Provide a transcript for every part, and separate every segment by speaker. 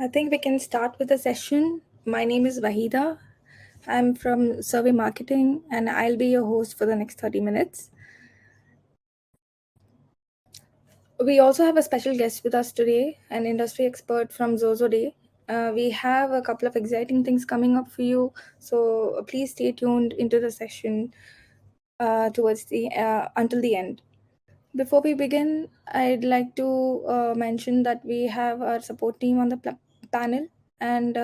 Speaker 1: I think we can start with the session. My name is Wahida. I'm from Survey Marketing and I'll be your host for the next 30 minutes. We also have a special guest with us today, an industry expert from Xoxoday. We have a couple of exciting things coming up for you, so please stay tuned into the session towards the until the end. Before we begin, I'd like to mention that we have our support team on the panel. And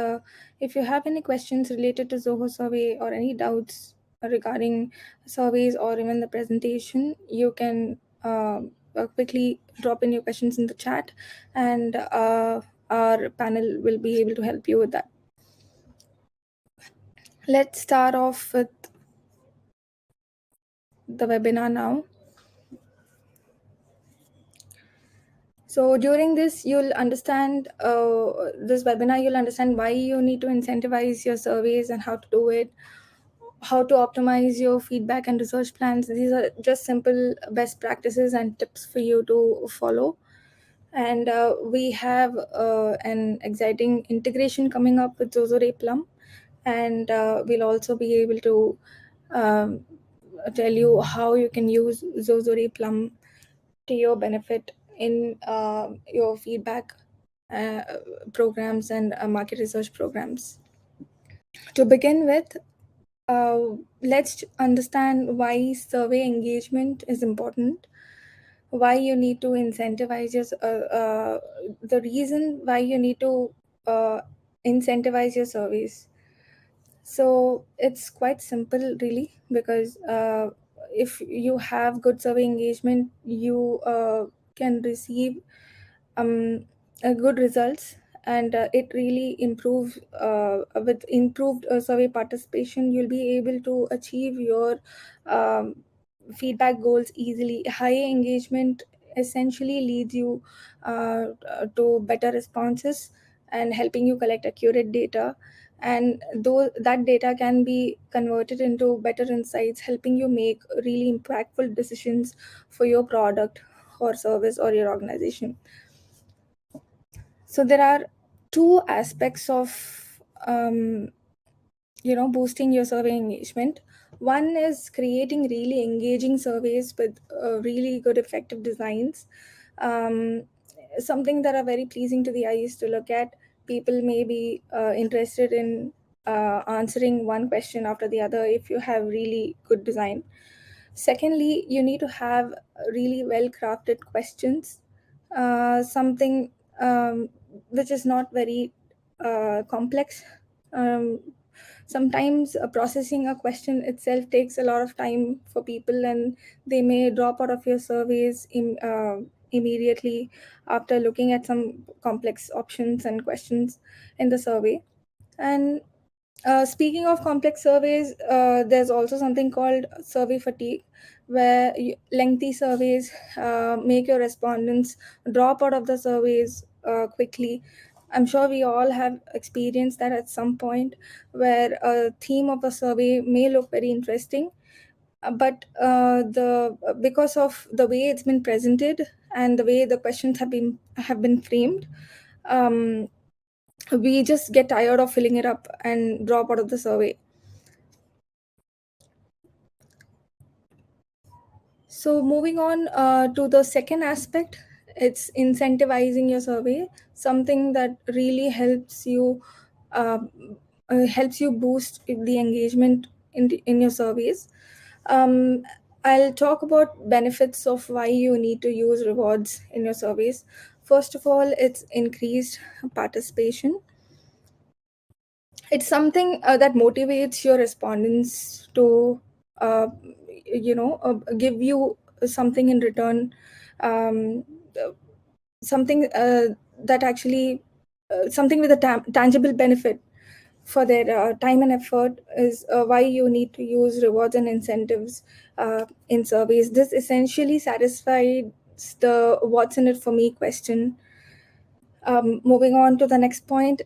Speaker 1: if you have any questions related to Zoho survey or any doubts regarding surveys or even the presentation, you can quickly drop in your questions in the chat, and our panel will be able to help you with that. Let's start off with the webinar now. So during this, you'll understand this webinar, you'll understand why you need to incentivize your surveys and how to do it, how to optimize your feedback and research plans. These are just simple best practices and tips for you to follow. And we have an exciting integration coming up with Xoxoday Plum. And we'll also be able to um, tell you how you can use Xoxoday Plum to your benefit in your feedback uh, programs and market research programs. To begin with, let's understand why survey engagement is important, why you need to incentivize your, the reason why you need to uh, incentivize your surveys. So it's quite simple, really, because if you have good survey engagement, you can receive good results, and it really improves with improved survey participation. You'll be able to achieve your um, feedback goals easily. High engagement essentially leads you to better responses and helping you collect accurate data, and though that data can be converted into better insights, helping you make really impactful decisions for your product or service or your organization. So there are two aspects of boosting your survey engagement. One is creating really engaging surveys with really good effective designs, um, something that are very pleasing to the eyes to look at. People may be interested in answering one question after the other if you have really good design. Secondly, you need to have really well crafted questions, something which is not very complex. Um, Sometimes processing a question itself takes a lot of time for people, and they may drop out of your surveys immediately after looking at some complex options and questions in the survey. And speaking of complex surveys, there's also something called survey fatigue, where lengthy surveys make your respondents drop out of the surveys quickly. I'm sure we all have experienced that at some point, where a theme of a survey may look very interesting, but the because of the way it's been presented and the way the questions have been framed, um, we just get tired of filling it up and drop out of the survey. So moving on to the second aspect, it's incentivizing your survey, something that really uh, helps you boost the engagement in your surveys. Um, I'll talk about benefits of why you need to use rewards in your surveys. First of all, it's increased participation. It's something that motivates your respondents to uh, give you something in return, um, uh, something that actually something with a tangible benefit for their time and effort is why you need to use rewards and incentives in surveys. This essentially satisfies the what's in it for me question. Moving on to the next point,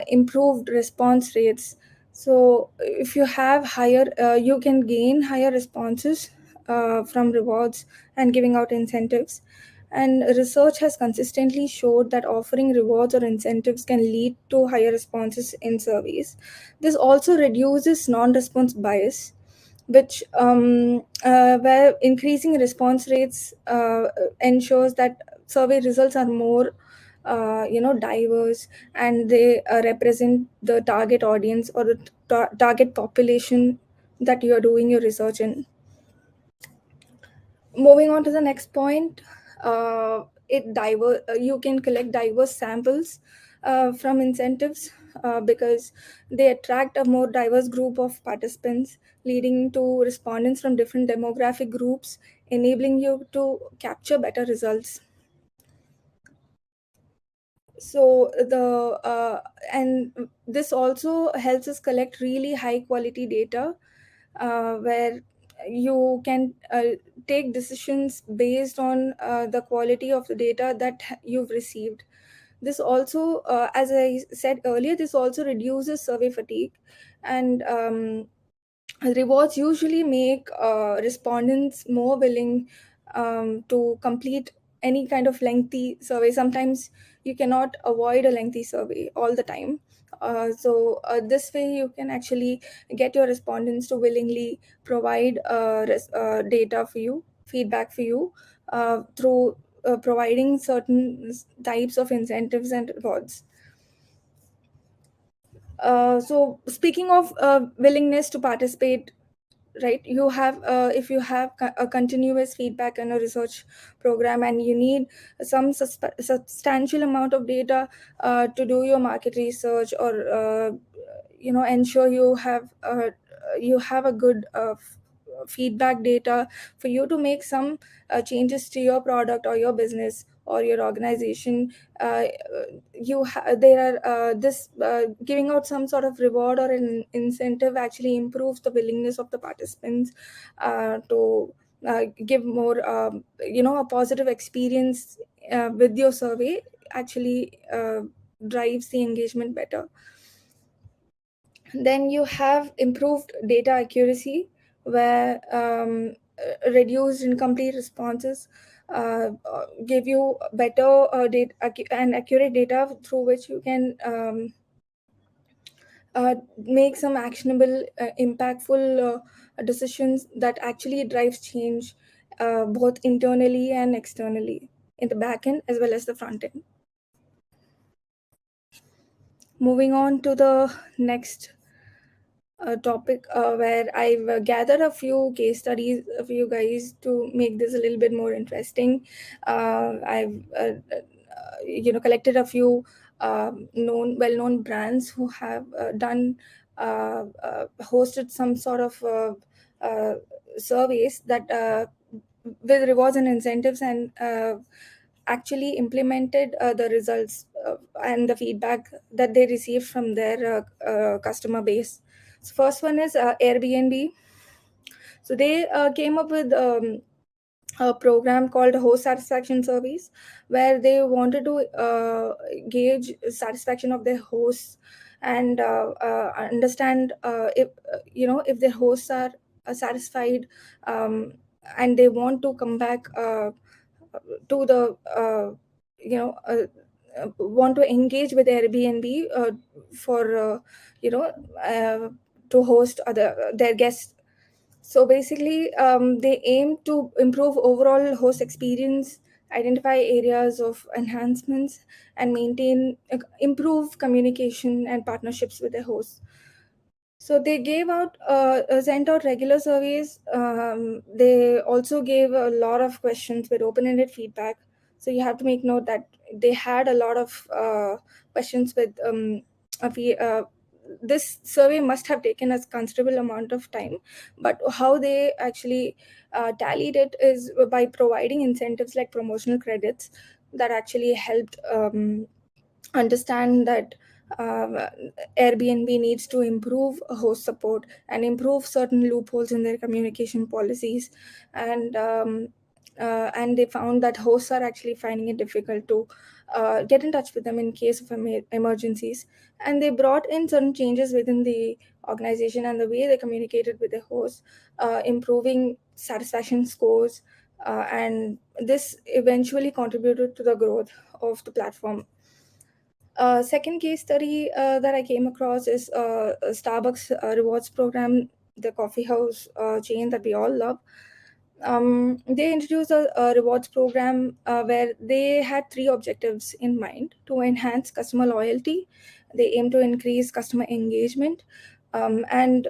Speaker 1: improved response rates. So if you have higher, you can gain higher responses from rewards and giving out incentives. And research has consistently showed that offering rewards or incentives can lead to higher responses in surveys. This also reduces non-response bias, which where increasing response rates ensures that survey results are more diverse, and they represent the target audience or the target population that you are doing your research in. Moving on to the next point, you can collect diverse samples from incentives because they attract a more diverse group of participants, leading to respondents from different demographic groups, enabling you to capture better results. So the and this also helps us collect really high quality data, where you can take decisions based on the quality of the data that you've received. This also, as I said earlier, this also reduces survey fatigue, and rewards usually make respondents more willing to complete any kind of lengthy survey. Sometimes you cannot avoid a lengthy survey all the time. This way you can actually get your respondents to willingly provide data for you, feedback for you, through providing certain types of incentives and rewards. So speaking of willingness to participate, right, you have if you have a continuous feedback in a research program and you need some substantial amount of data to do your market research, or ensure you have a good feedback data for you to make some changes to your product or your business or your organization. There are this giving out some sort of reward or an incentive actually improves the willingness of the participants to give more a positive experience with your survey, actually drives the engagement better. Then you have improved data accuracy, where reduced incomplete responses give you better data and accurate data through which you can make some actionable, impactful decisions that actually drives change both internally and externally, in the back end as well as the front end. Moving on to the next topic, where I've gathered a few case studies for you guys to make this a little bit more interesting. I've collected a few well-known brands who have hosted some sort of uh, surveys that with rewards and incentives, and actually implemented the results and the feedback that they received from their customer base. So first one is Airbnb. So they came up with a program called host satisfaction surveys, where they wanted to gauge satisfaction of their hosts, and understand if their hosts are satisfied, um, and they want to come back to the want to engage with Airbnb for you know to host their guests. So basically, they aim to improve overall host experience, identify areas of enhancements, and improve communication and partnerships with their hosts. So they sent out regular surveys. They also gave a lot of questions with open-ended feedback. So you have to make note that they had a lot of questions with this survey must have taken a considerable amount of time, but how they actually tallied it is by providing incentives like promotional credits that actually helped understand that uh, Airbnb needs to improve host support and improve certain loopholes in their communication policies, and and they found that hosts are actually finding it difficult to get in touch with them in case of emergencies, and they brought in certain changes within the organization and the way they communicated with the hosts, improving satisfaction scores, and this eventually contributed to the growth of the platform. Second case study that I came across is a Starbucks rewards program, the coffee house chain that we all love. They introduced a rewards program where they had three objectives in mind: to enhance customer loyalty, they aim to increase customer engagement, and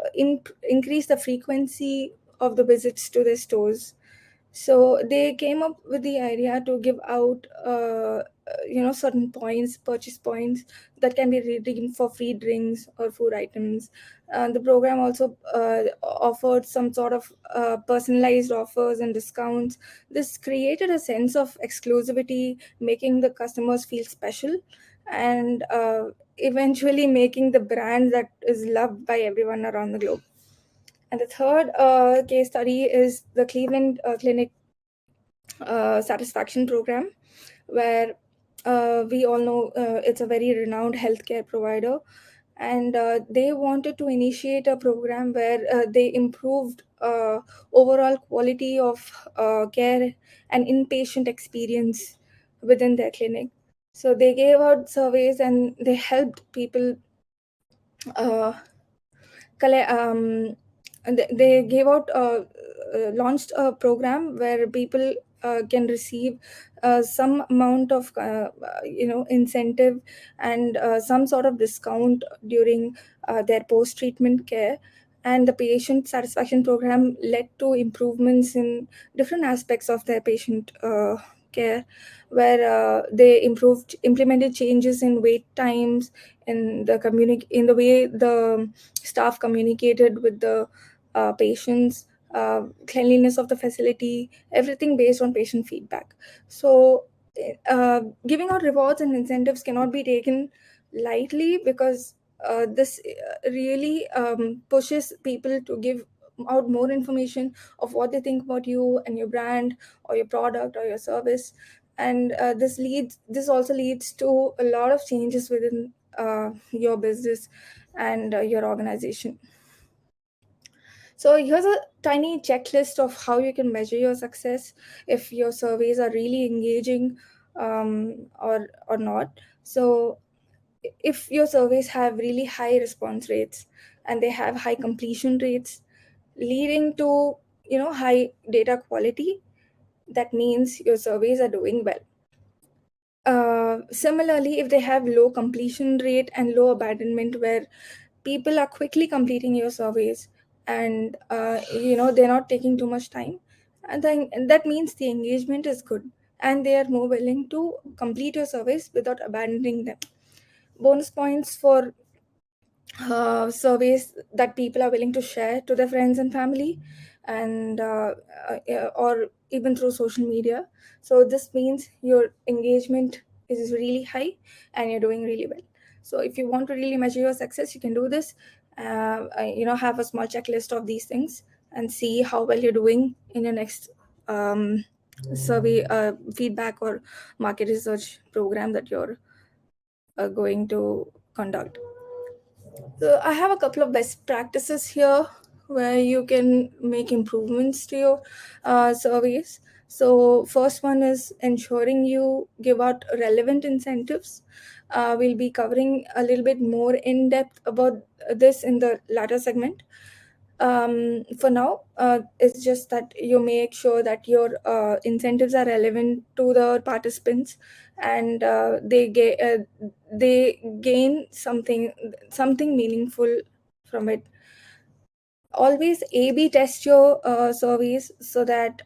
Speaker 1: increase the frequency of the visits to their stores. So they came up with the idea to give out certain points, purchase points, that can be redeemed for free drinks or food items. The program also offered some sort of personalized offers and discounts. This created a sense of exclusivity, making the customers feel special, and eventually making the brand that is loved by everyone around the globe. And the third case study is the Cleveland Clinic satisfaction program, where we all know it's a very renowned healthcare provider, and they wanted to initiate a program where they improved overall quality of care and inpatient experience within their clinic. So they gave out surveys and they helped people uh, and they gave out launched a program where people can receive some amount of incentive and some sort of discount during their post treatment care. And the patient satisfaction program led to improvements in different aspects of their patient care, where they implemented changes in wait times, in the way the staff communicated with the patients, cleanliness of the facility, everything based on patient feedback. So, giving out rewards and incentives cannot be taken lightly, because this really pushes people to give out more information of what they think about you and your brand or your product or your service. And this also leads to a lot of changes within your business and your organization. So here's a tiny checklist of how you can measure your success, if your surveys are really engaging or not. So if your surveys have really high response rates and they have high completion rates, leading to high data quality, that means your surveys are doing well. Similarly, if they have low completion rate and low abandonment, where people are quickly completing your surveys and they're not taking too much time, and then that means the engagement is good and they are more willing to complete your surveys without abandoning them. Bonus points for surveys that people are willing to share to their friends and family, and or even through social media. So this means your engagement is really high and you're doing really well. So if you want to really measure your success, you can do this. Have a small checklist of these things and see how well you're doing in your next survey, feedback, or market research program that you're going to conduct. So I have a couple of best practices here where you can make improvements to your surveys. So first one is ensuring you give out relevant incentives. We'll be covering a little bit more in depth about this in the latter segment. For now, it's just that you make sure that your incentives are relevant to the participants, and they gain something meaningful from it. Always A/B test your surveys, so that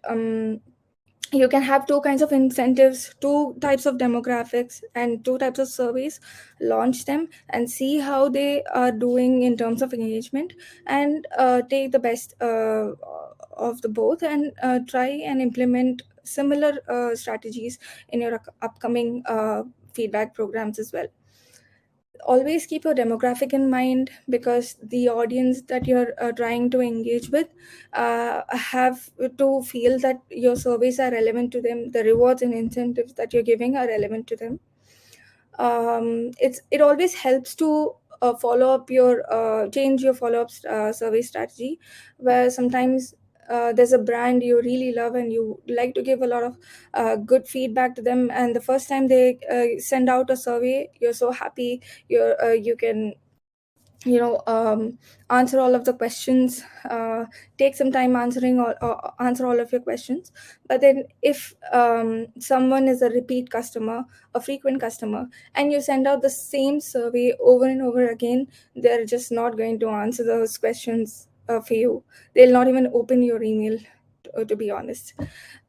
Speaker 1: you can have two kinds of incentives, two types of demographics, and two types of surveys. Launch them and see how they are doing in terms of engagement, and take the best of the both, and try and implement similar strategies in your upcoming feedback programs as well. Always keep your demographic in mind, because the audience that you're trying to engage with have to feel that your surveys are relevant to them, the rewards and incentives that you're giving are relevant to them. It always helps to follow up your change your follow-up survey strategy, where sometimes there's a brand you really love and you like to give a lot of good feedback to them, and the first time they send out a survey, you're so happy. You can answer all of the questions, take some time answering or answer all of your questions. But then if someone is a repeat customer, a frequent customer, and you send out the same survey over and over again, they're just not going to answer those questions for you. They'll not even open your email, to be honest.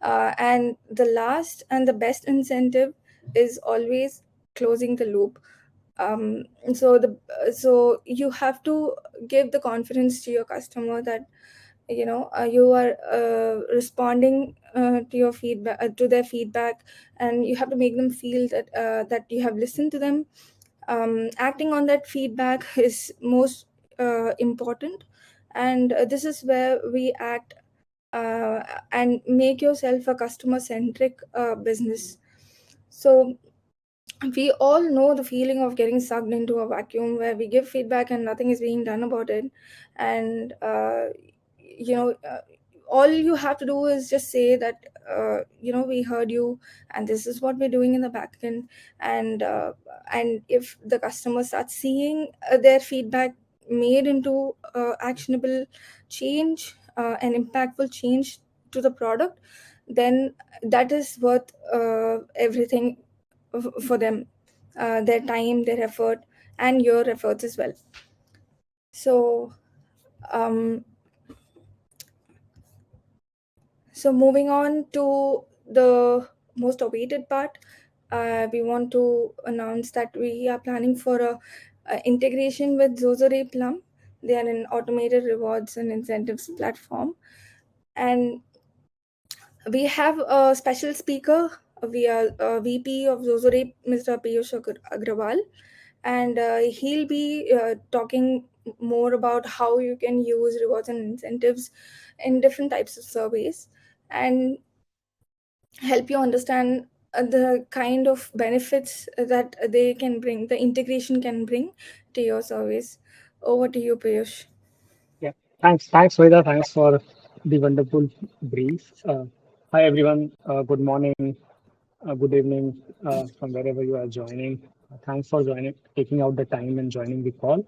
Speaker 1: And the last and the best incentive is always closing the loop. So you have to give the confidence to your customer that you are responding to your feedback, to their feedback, and you have to make them feel that you have listened to them. Acting on that feedback is most important, and this is where we act and make yourself a customer centric business. So we all know the feeling of getting sucked into a vacuum where we give feedback and nothing is being done about it. And you know uh, all you have to do is just say that we heard you, and this is what we're doing in the back end. And if the customer starts seeing their feedback made into actionable change, an impactful change to the product, then that is worth everything for them, their time, their effort, and your efforts as well. So, um, moving on to the most awaited part, we want to announce that we are planning for a integration with Zoho Plum. They are an automated rewards and incentives platform, and we have a special speaker. We are VP of Zoho, Mr. Piyush Agrawal, and he'll be talking more about how you can use rewards and incentives in different types of surveys, and help you understand the kind of benefits that they can bring, the integration can bring to your surveys. Over to you, Piyush.
Speaker 2: Yeah, thanks, Veda. Thanks for the wonderful brief. Hi, everyone. Good morning, good evening, from wherever you are joining. Thanks for joining, taking out the time and joining the call.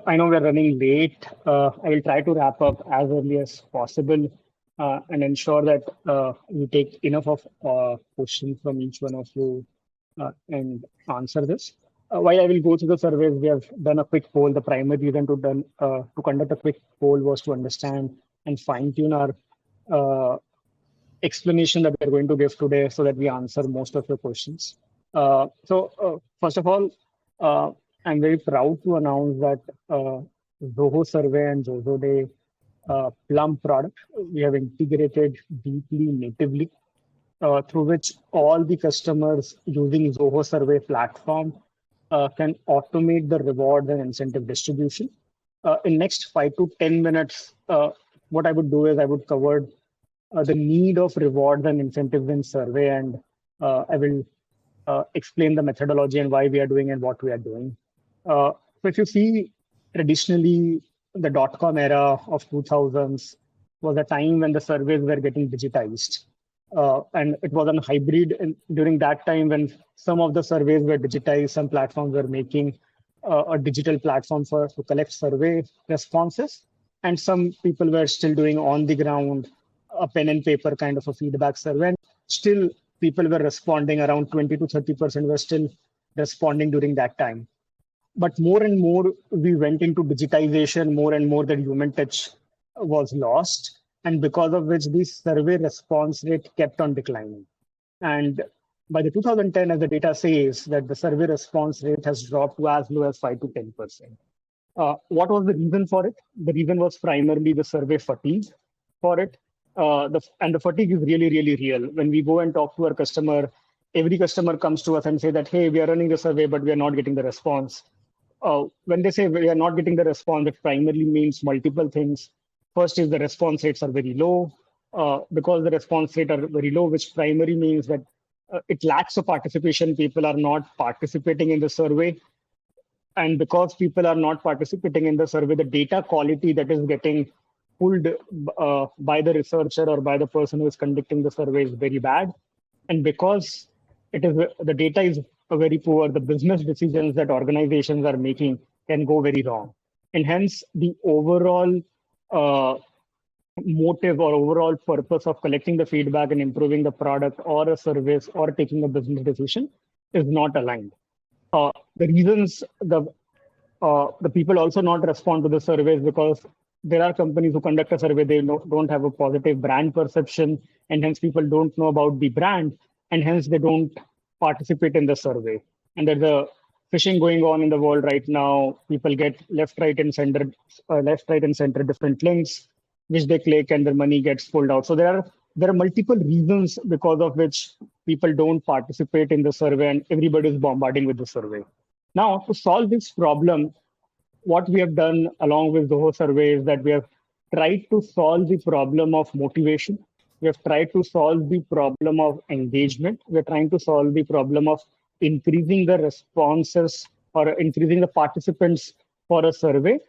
Speaker 2: I know we're running late. I will try to wrap up as early as possible and ensure that we take enough of questions from each one of you and answer this. While I will go through the surveys, we have done a quick poll. The primary reason to conduct a quick poll was to understand and fine tune our explanation that we're going to give today so that we answer most of your questions. First of all, I'm very proud to announce that Zoho Survey and Xoxoday Plum product, we have integrated deeply natively, through which all the customers using Zoho Survey platform can automate the reward and incentive distribution. In next 5 to 10 minutes, what I would do is I would cover the need of rewards and incentives in survey, and I will explain the methodology and why we are doing and what we are doing. So if you see, traditionally, the dot-com era of 2000s was a time when the surveys were getting digitized. And it was a hybrid. And during that time, when some of the surveys were digitized, some platforms were making a digital platform to collect survey responses. And some people were still doing on the ground, a pen and paper kind of a feedback survey. And still, people were responding, around 20 to 30% were still responding during that time. But more and more, we went into digitization, more and more the human touch was lost. And because of which the survey response rate kept on declining. And by the 2010, as the data says, that the survey response rate has dropped to as low as 5 to 10%. What was the reason for it? The reason was primarily the survey fatigue for it. And the fatigue is really, really real. When we go and talk to our customer, every customer comes to us and say that, hey, we are running the survey, but we are not getting the response. When they say we are not getting the response, it primarily means multiple things. First is the response rates are very low. Because the response rate are very low, which primarily means that it lacks of participation. People are not participating in the survey. And because people are not participating in the survey, the data quality that is getting pulled by the researcher or by the person who is conducting the survey is very bad. And because the data is very poor, the business decisions that organizations are making can go very wrong. And hence the overall motive or overall purpose of collecting the feedback and improving the product or a service or taking a business decision is not aligned. The reasons the people also not respond to the surveys because there are companies who conduct a survey, they don't have a positive brand perception, and hence people don't know about the brand, and hence they don't participate in the survey. And there's a phishing going on in the world right now. People get left, right, and center different links, which they click, and their money gets pulled out. So there are multiple reasons because of which people don't participate in the survey, and everybody is bombarding with the survey. Now, to solve this problem, what we have done along with Zoho Survey is that we have tried to solve the problem of motivation. We have tried to solve the problem of engagement. We're trying to solve the problem of increasing the responses or increasing the participants for a survey.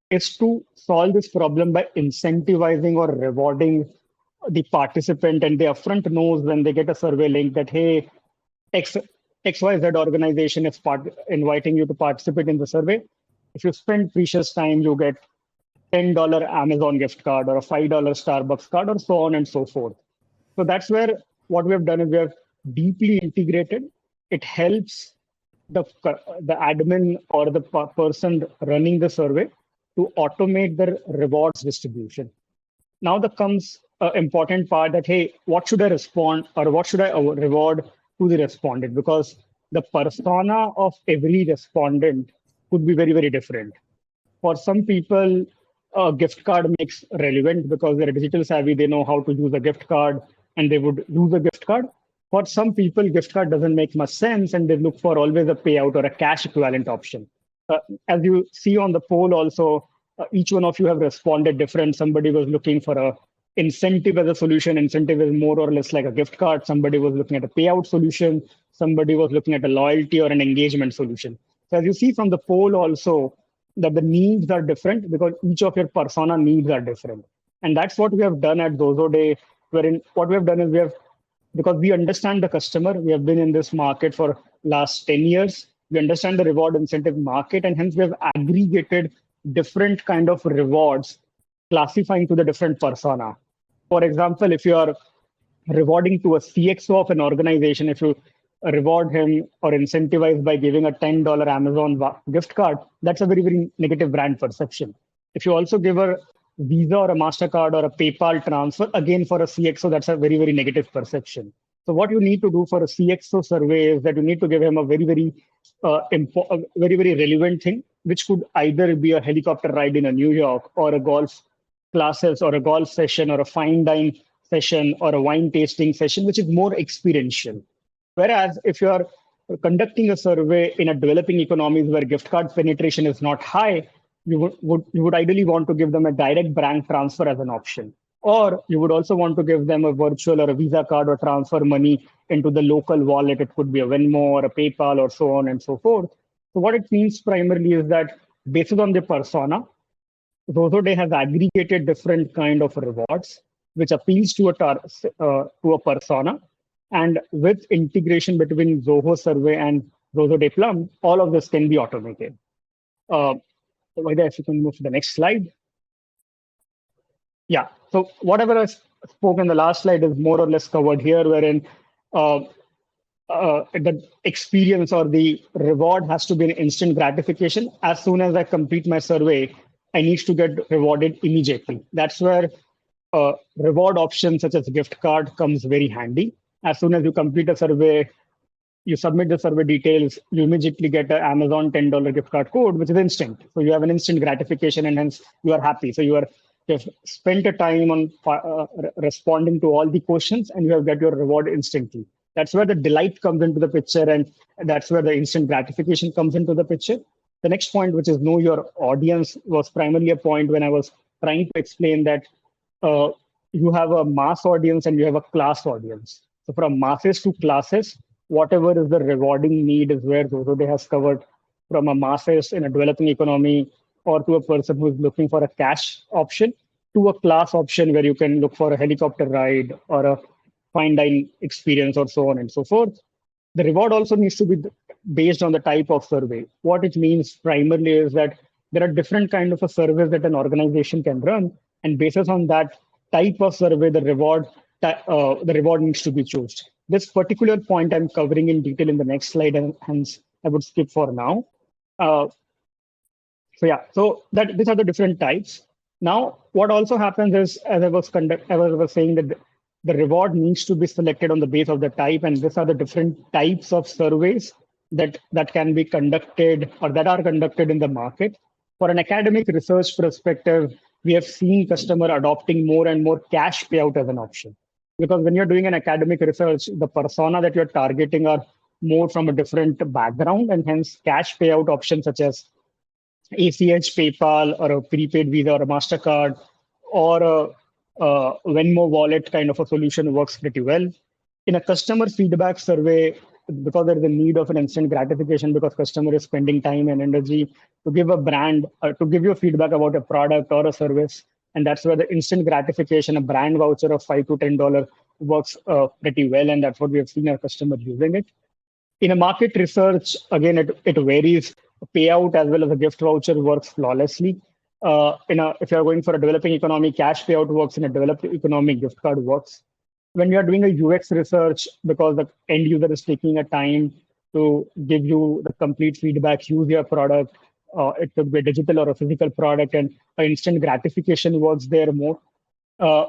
Speaker 2: Is to solve this problem by incentivizing or rewarding the participant, and they upfront knows when they get a survey link that, hey, X, XYZ organization is inviting you to participate in the survey. If you spend precious time, you get $10 Amazon gift card or a $5 Starbucks card or so on and so forth. So that's where what we have done is we have deeply integrated. It helps the admin or the person running the survey to automate the rewards distribution. Now there comes an important part that, hey, what should I respond or what should I reward to the respondent? Because the persona of every respondent could be very, very different. For some people, a gift card makes relevant because they're digital savvy, they know how to use a gift card and they would use a gift card. For some people, gift card doesn't make much sense and they look for always a payout or a cash equivalent option. As you see on the poll also, each one of you have responded different. Somebody was looking for a incentive as a solution. Incentive is more or less like a gift card. Somebody was looking at a payout solution. Somebody was looking at a loyalty or an engagement solution. So as you see from the poll also, that the needs are different because each of your persona needs are different. And that's what we have done at Xoxoday, wherein what we have done is because we understand the customer, we have been in this market for last 10 years, we understand the reward incentive market, and hence we have aggregated different kind of rewards, classifying to the different persona. For example, if you are rewarding to a CXO of an organization, if you reward him or incentivize by giving a $10 Amazon gift card, that's a very, very negative brand perception. If you also give a Visa or a MasterCard or a PayPal transfer, again for a CXO, that's a very, very negative perception. So what you need to do for a CXO survey is that you need to give him a very, very, very, very relevant thing, which could either be a helicopter ride in a New York or a golf classes or a golf session or a fine dine session or a wine tasting session, which is more experiential. Whereas if you are conducting a survey in a developing economies where gift card penetration is not high, you would ideally want to give them a direct bank transfer as an option. Or you would also want to give them a virtual or a Visa card or transfer money into the local wallet. It could be a Venmo or a PayPal or so on and so forth. So what it means primarily is that based on the persona, Xoxoday has aggregated different kind of rewards, which appeals to a persona. And with integration between Zoho Survey and Xoxoday Plum, all of this can be automated. If you can move to the next slide. Yeah, so whatever I spoke in the last slide is more or less covered here, wherein the experience or the reward has to be an instant gratification. As soon as I complete my survey, I need to get rewarded immediately. That's where reward options such as gift card comes very handy. As soon as you complete a survey, you submit the survey details, you immediately get an Amazon $10 gift card code, which is instant. So you have an instant gratification and hence you are happy. So you've spent a time on responding to all the questions and you have got your reward instantly. That's where the delight comes into the picture, and that's where the instant gratification comes into the picture. The next point, which is know your audience, was primarily a point when I was trying to explain that you have a mass audience and you have a class audience. So from masses to classes, whatever is the rewarding need is where Xoxoday has covered, from a masses in a developing economy or to a person who is looking for a cash option. to a class option where you can look for a helicopter ride or a fine dine experience or so on and so forth. The reward also needs to be based on the type of survey. What it means primarily is that there are different kind of a service that an organization can run, and basis on that type of survey, the reward needs to be chosen. This particular point I'm covering in detail in the next slide, and hence I would skip for now. Uh, so yeah, so that these are the different types. Now, what also happens is, as I was saying, that the reward needs to be selected on the base of the type, and these are the different types of surveys that can be conducted or that are conducted in the market. For an academic research perspective, we have seen customer adopting more and more cash payout as an option. Because when you're doing an academic research, the persona that you're targeting are more from a different background, and hence cash payout options such as ACH, PayPal, or a prepaid Visa or a MasterCard, or a Venmo wallet kind of a solution works pretty well. In a customer feedback survey, because there is a need of an instant gratification, because customer is spending time and energy to give a brand, to give you feedback about a product or a service, and that's where the instant gratification, a brand voucher of $5 to $10 works pretty well, and that's what we have seen our customers using it. In a market research, again, it varies. Payout as well as a gift voucher works flawlessly. If you're going for a developing economy, cash payout works. In a developed economy, gift card works. When you are doing a UX research, because the end user is taking a time to give you the complete feedback, use your product, it could be a digital or a physical product, and instant gratification works there more.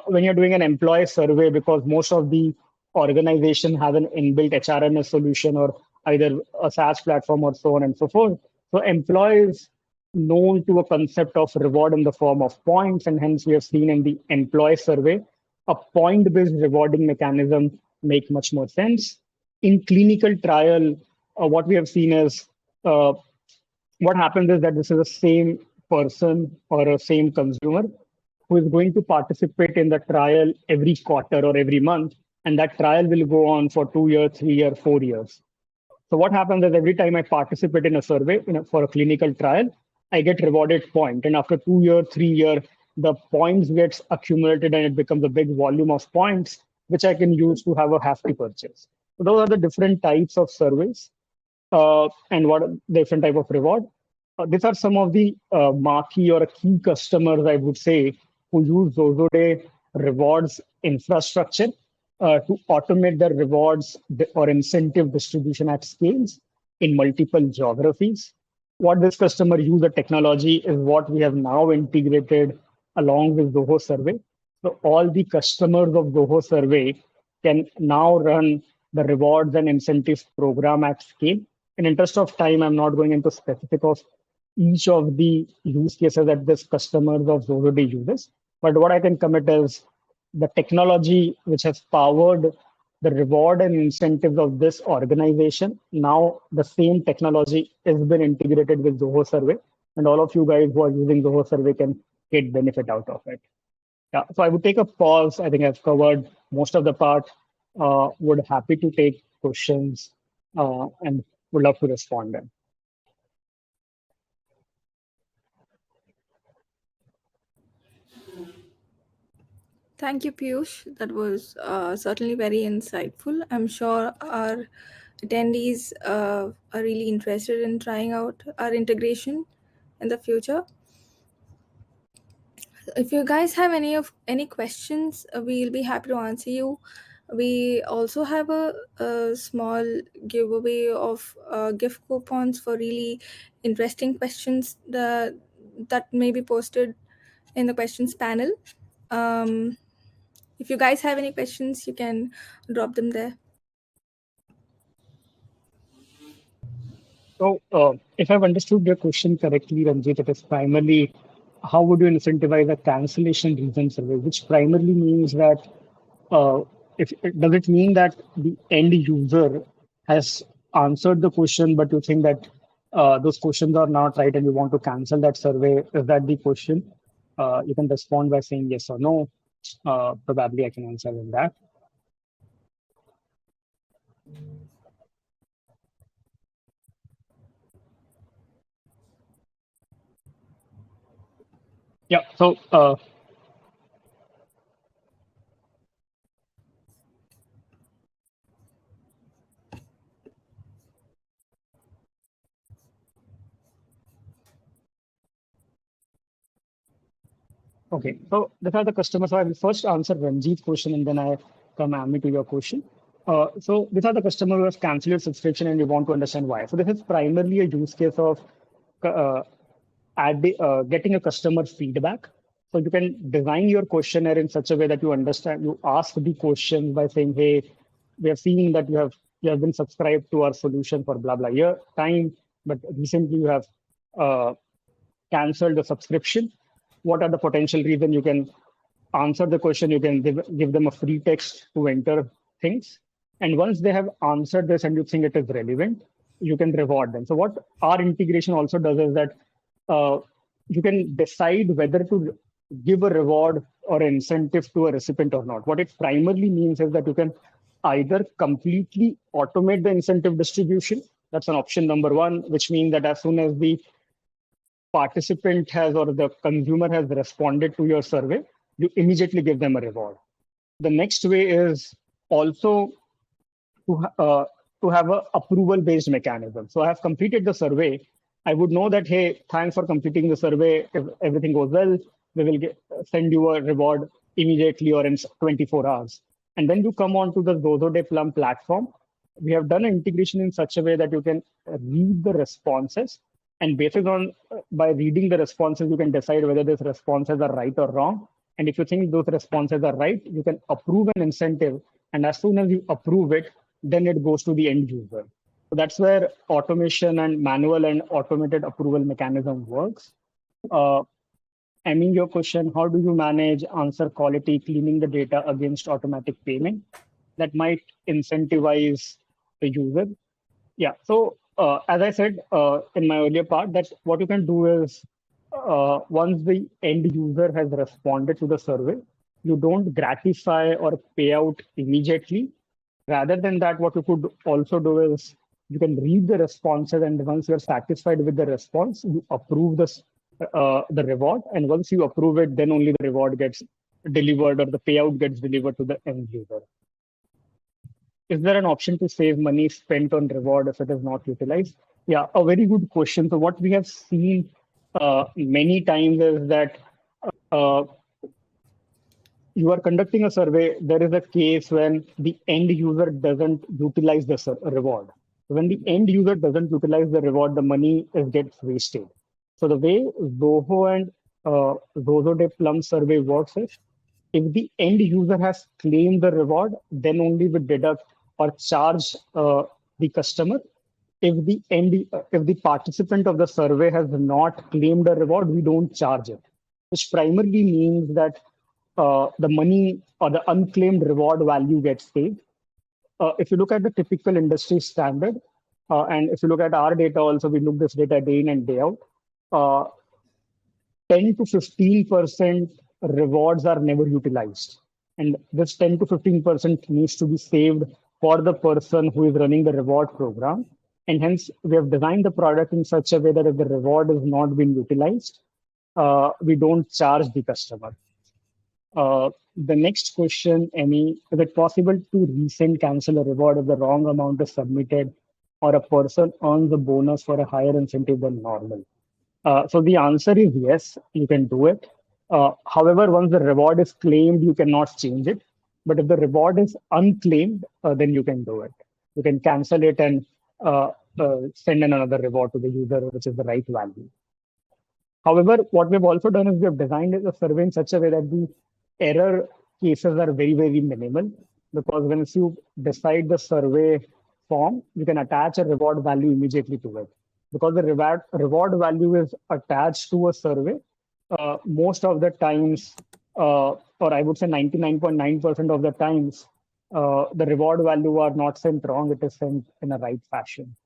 Speaker 2: When you're doing an employee survey, because most of the organization have an inbuilt HRMS solution or either a SaaS platform or so on and so forth. So employees known to a concept of reward in the form of points, and hence we have seen in the employee survey, a point-based rewarding mechanism make much more sense. In clinical trial, what we have seen is what happens is that this is the same person or a same consumer who is going to participate in the trial every quarter or every month, and that trial will go on for 2 years, 3 years, 4 years. So what happens is every time I participate in a survey for a clinical trial, I get rewarded point, and after 2 years, 3 years, the points gets accumulated and it becomes a big volume of points which I can use to have a hefty purchase. So those are the different types of surveys and what different type of reward. These are some of the marquee or key customers, I would say, who use Xoxoday rewards infrastructure to automate their rewards or incentive distribution at scales in multiple geographies. What this customer use the technology is what we have now integrated along with Zoho Survey. So all the customers of Zoho Survey can now run the rewards and incentives program at scale. In interest of time, I'm not going into specific of each of the use cases that this customers of Xoxoday uses. But what I can commit is the technology which has powered the reward and incentives of this organization. Now the same technology has been integrated with Zoho Survey, and all of you guys who are using Zoho Survey can get benefit out of it. Yeah, so I would take a pause. I think I've covered most of the part. Would happy to take questions and would love to respond then.
Speaker 1: Thank you, Piyush. That was certainly very insightful. I'm sure our attendees are really interested in trying out our integration in the future. If you guys have any questions, we'll be happy to answer you. We also have a small giveaway of gift coupons for really interesting questions that may be posted in the questions panel. Um, if you guys have any questions, you can drop them there.
Speaker 2: So, if I've understood your question correctly, Ranjit, it is primarily how would you incentivize a cancellation reason survey, which primarily means that uh, if does it mean that the end user has answered the question, but you think that those questions are not right and you want to cancel that survey? Is that the question? You can respond by saying yes or no. Probably I can answer in that. Yeah. So Okay, so these are the customers. So I will first answer Ranjit's question and then I come Amy to your question. So these are the customers who have canceled your subscription and you want to understand why. So this is primarily a use case of uh, getting a customer feedback. So you can design your questionnaire in such a way that you understand, you ask the questions by saying, hey, we have seen that you have been subscribed to our solution for blah blah year time, but recently you have uh, canceled the subscription. What are the potential reasons? You can answer the question, you can give them a free text to enter things. And once they have answered this and you think it is relevant, you can reward them. So what our integration also does is that uh, you can decide whether to give a reward or incentive to a recipient or not. What it primarily means is that you can either completely automate the incentive distribution. That's an option number one, which means that as soon as the participant has or the consumer has responded to your survey, you immediately give them a reward. The next way is also to have a approval based mechanism. So I have completed the survey. I would know that, hey, thanks for completing the survey. If everything goes well, we will send you a reward immediately or in 24 hours. And then you come on to the Xoxoday Plum platform. We have done an integration in such a way that you can read the responses, and based on by reading the responses, you can decide whether these responses are right or wrong. And if you think those responses are right, you can approve an incentive. And as soon as you approve it, then it goes to the end user. So that's where automation and manual and automated approval mechanism works. I mean, your question, how do you manage answer quality, cleaning the data against automatic payment? That might incentivize the user. Yeah. So as I said in my earlier part, that what you can do is once the end user has responded to the survey, you don't gratify or pay out immediately. Rather than that, what you could also do is you can read the responses, and once you're satisfied with the response, you approve the reward. And once you approve it, then only the reward gets delivered or the payout gets delivered to the end user. Is there an option to save money spent on reward if it is not utilized? Yeah, a very good question. So what we have seen many times is that uh, you are conducting a survey, there is a case when the end user doesn't utilize the reward. When the end user doesn't utilize the reward, the money gets wasted. So the way Zoho and Xoxoday Plum survey works is, if the end user has claimed the reward, then only we deduct or charge the customer. If the participant of the survey has not claimed a reward, we don't charge it, which primarily means that the money or the unclaimed reward value gets saved. If you look at the typical industry standard, and if you look at our data also, we look this data day in and day out, 10 to 15% rewards are never utilized. And this 10 to 15% needs to be saved for the person who is running the reward program. And hence, we have designed the product in such a way that if the reward is not being utilized, we don't charge the customer. The next question, Emmy, is it possible to resend, cancel a reward if the wrong amount is submitted or a person earns a bonus for a higher incentive than normal? So the answer is yes, you can do it. However, once the reward is claimed, you cannot change it. But if the reward is unclaimed, then you can do it. You can cancel it and send another reward to the user, which is the right value. However, what we've also done is we have designed the survey in such a way that the error cases are very, very minimal, because once you decide the survey form, you can attach a reward value immediately to it. Because the reward value is attached to a survey, most of the times, or I would say 99.9% of the times, the reward value are not sent wrong, it is sent in a right fashion.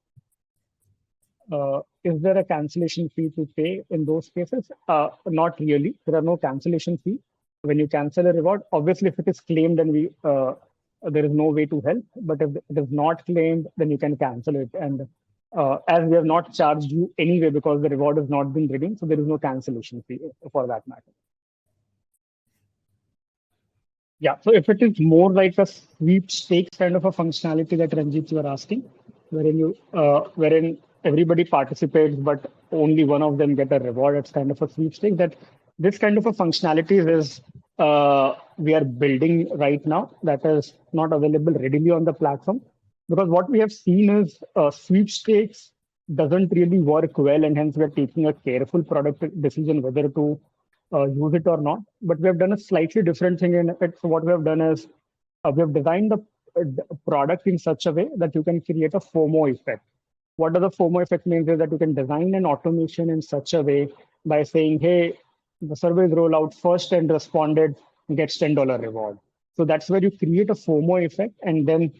Speaker 2: Is there a cancellation fee to pay in those cases? Not really. There are no cancellation fee. When you cancel a reward, obviously, if it is claimed, then there is no way to help. But if it is not claimed, then you can cancel it. And as we have not charged you anyway because the reward has not been redeemed, so there is no cancellation fee for that matter. Yeah, so if it is more like a sweepstakes kind of a functionality that Ranjit you are asking, wherein everybody participates, but only one of them get a reward, it's kind of a sweepstakes that this kind of a functionalities is we are building right now that is not available readily on the platform, because what we have seen is sweepstakes doesn't really work well, and hence we are taking a careful product decision whether to use it or not. But we have done a slightly different thing in it. So what we have done is we have designed the product in such a way that you can create a FOMO effect. What does the FOMO effect mean is that you can design an automation in such a way by saying, hey, the surveys roll out first and responded gets $10 reward. So that's where you create a FOMO effect and then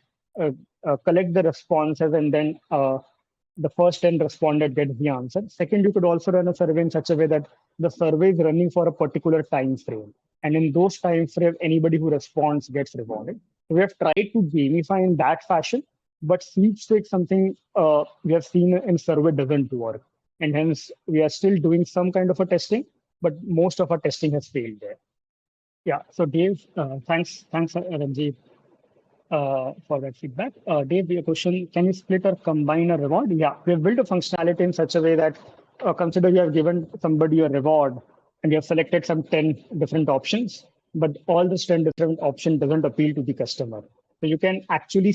Speaker 2: collect the responses, and then the first 10 responded gets the answer. Second, you could also run a survey in such a way that the survey is running for a particular time frame. And in those time frames, anybody who responds gets rewarded. So we have tried to gamify in that fashion, but sweepstakes something we have seen in survey doesn't work. And hence we are still doing some kind of a testing, but most of our testing has failed there. Yeah. So Dave, thanks, Ranjeev, for that feedback. Dave, your question, can you split or combine a reward? Yeah, we have built a functionality in such a way that consider you have given somebody a reward and you have selected some 10 different options, but all those 10 different options doesn't appeal to the customer. So you can actually,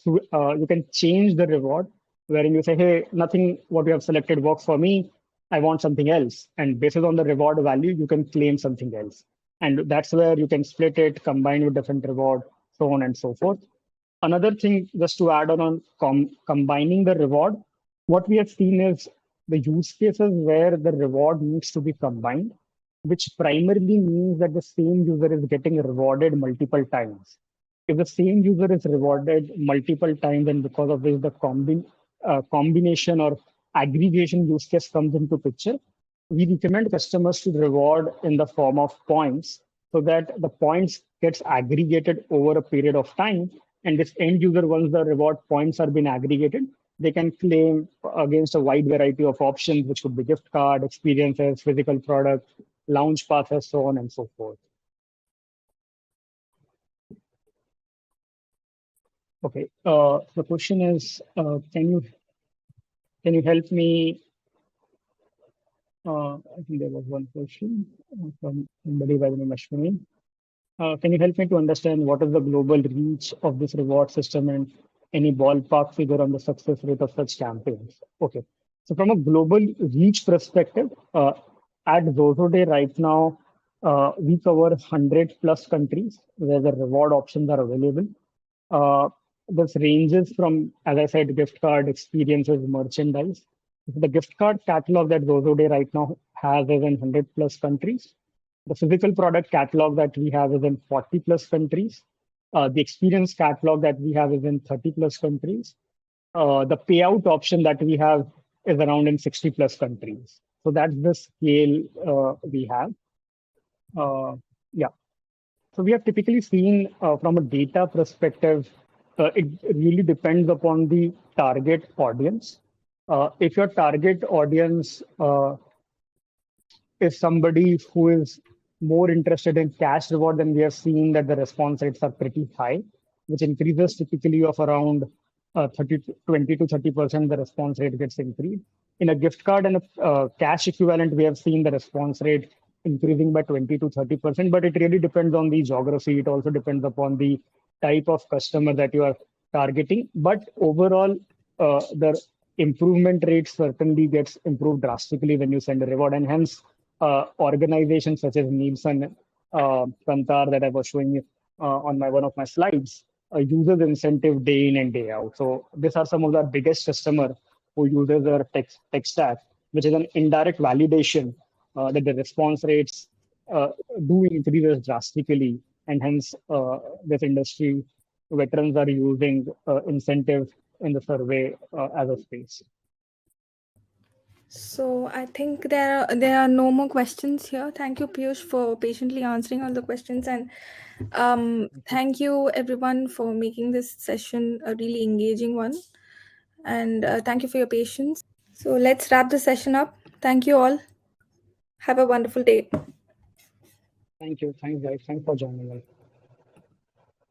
Speaker 2: you can change the reward wherein you say, hey, nothing what you have selected works for me. I want something else. And based on the reward value, you can claim something else. And that's where you can split it, combine with different reward, so on and so forth. Another thing, just to add on combining the reward, what we have seen is the use cases where the reward needs to be combined, which primarily means that the same user is getting rewarded multiple times. If the same user is rewarded multiple times, and because of this, the combination or aggregation use case comes into picture, we recommend customers to reward in the form of points so that the points gets aggregated over a period of time. And this end user, once the reward points are being aggregated, they can claim against a wide variety of options, which could be gift card, experiences, physical product, lounge passes, so on and so forth. Okay, the question is, can you help me? I think there was one question from somebody by the name of Ashwini. Can you help me to understand what is the global reach of this reward system and any ballpark figure on the success rate of such campaigns? Okay, so from a global reach perspective, at Xoxoday right now, we cover 100 plus countries where the reward options are available. This ranges from, as I said, gift card, experiences, merchandise. The gift card catalog that Xoxoday right now has is in 100 plus countries. The physical product catalog that we have is in 40 plus countries. The experience catalog that we have is in 30 plus countries. The payout option that we have is around in 60 plus countries. So that's the scale we have. Yeah. So we have typically seen from a data perspective, it really depends upon the target audience. If your target audience is somebody who is more interested in cash reward, then we have seen that the response rates are pretty high, which increases typically of around 20 to 30%, the response rate gets increased. In a gift card and a cash equivalent, we have seen the response rate increasing by 20 to 30%, but it really depends on the geography. It also depends upon the type of customer that you are targeting. But overall, the improvement rate certainly gets improved drastically when you send a reward, and hence organizations such as Nielsen, Kantar that I was showing you on one of my slides, uses incentive day in and day out. So these are some of the biggest customer who uses our tech stack, which is an indirect validation that the response rates do increase drastically, and hence this industry veterans are using incentive in the survey as a space.
Speaker 1: So I think there are no more questions here. Thank you, Piyush, for patiently answering all the questions, and thank you everyone for making this session a really engaging one. And thank you for your patience. So let's wrap the session up. Thank you all. Have a wonderful day.
Speaker 2: Thank you. Thanks, guys. Thanks for joining us.